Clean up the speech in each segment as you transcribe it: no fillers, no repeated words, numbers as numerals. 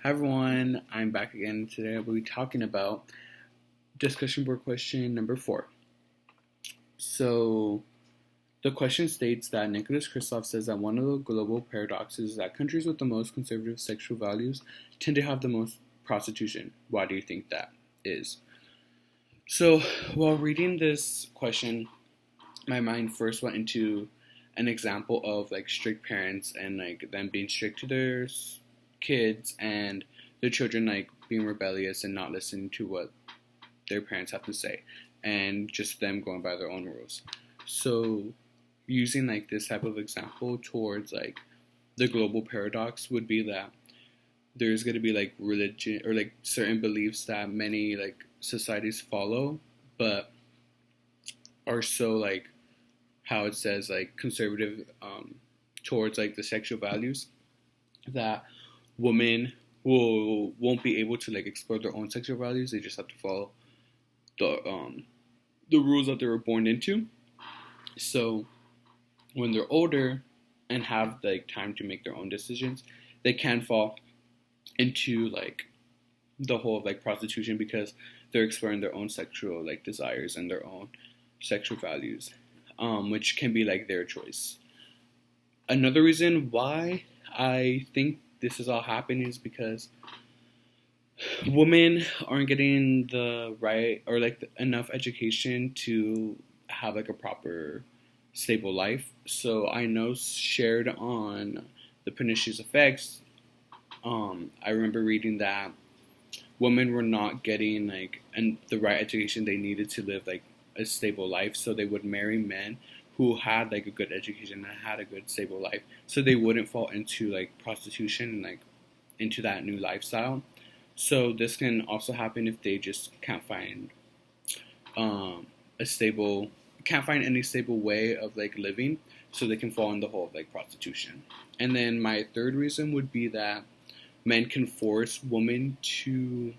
Hi everyone, I'm back again. Today we'll be talking about discussion board question number 4. So, the question states that Nicholas Kristof says that one of the global paradoxes is that countries with the most conservative sexual values tend to have the most prostitution. Why do you think that is? So, while reading this question, my mind first went into an example of like strict parents and like them being strict to their kids and their children like being rebellious and not listening to what their parents have to say and just them going by their own rules. So using like this type of example towards like the global paradox would be that there's going to be like religion or like certain beliefs that many like societies follow but are so like how it says like conservative towards like the sexual values that women won't be able to like explore their own sexual values. They just have to follow the rules that they were born into. So when they're older and have like time to make their own decisions, they can fall into like the whole of like prostitution because they're exploring their own sexual like desires and their own sexual values, which can be like their choice. Another reason why I think this is all happening is because women aren't getting the right or like enough education to have like a proper stable life. So I know shared on the pernicious effects. I remember reading that women were not getting like the right education they needed to live like a stable life. So they would marry men who had like a good education and had a good stable life, so they wouldn't fall into like prostitution and like into that new lifestyle. So this can also happen if they just can't find a stable, can't find any stable way of like living, so they can fall in the hole of like prostitution. And then my third reason would be that men can force women to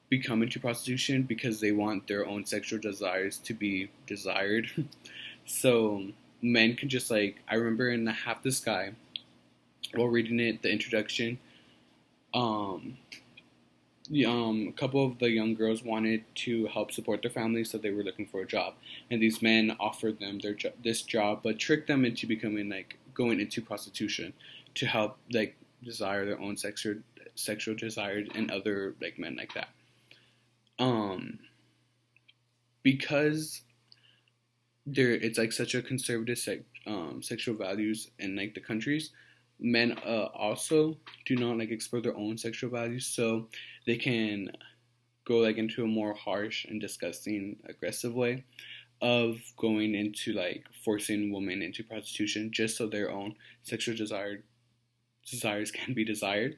become into prostitution because they want their own sexual desires to be desired. So men can just like, I remember in the Half the Sky, while reading it, the introduction, um, a couple of the young girls wanted to help support their families, so they were looking for a job, and these men offered them this job, but tricked them into becoming like going into prostitution to help like desire their own sexual desires and other like men like that. Um, because it's like such a conservative sexual values in like the countries. Men also do not like explore their own sexual values, so they can go like into a more harsh and disgusting, aggressive way of going into like forcing women into prostitution just so their own sexual desires can be desired,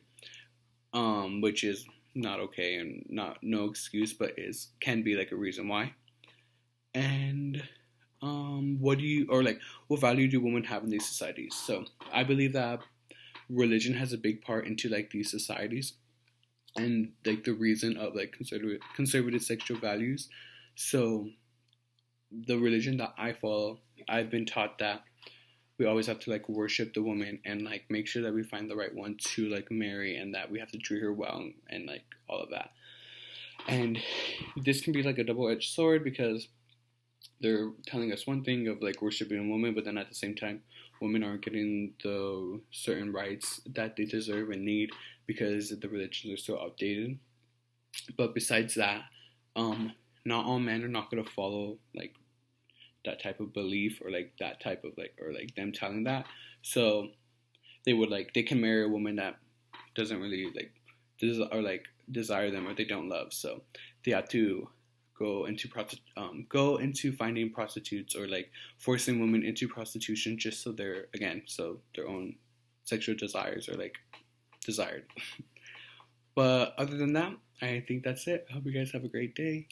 which is not okay and not no excuse, but is can be like a reason why. And what do you or like what value do women have in these societies? So I believe that religion has a big part into like these societies and like the reason of like conservative sexual values. So the religion that I follow, I've been taught that we always have to like worship the woman and like make sure that we find the right one to like marry and that we have to treat her well and like all of that. And this can be like a double-edged sword because they're telling us one thing of like worshiping a woman, but then at the same time, women aren't getting the certain rights that they deserve and need because the religions are so outdated. But besides that, not all men are not gonna follow like that type of belief or like that type of like or like them telling that. So they can marry a woman that doesn't really like or like desire them or they don't love. So they have to go into finding prostitutes or like forcing women into prostitution just so so their own sexual desires are like desired. But other than that, I think that's it. I hope you guys have a great day.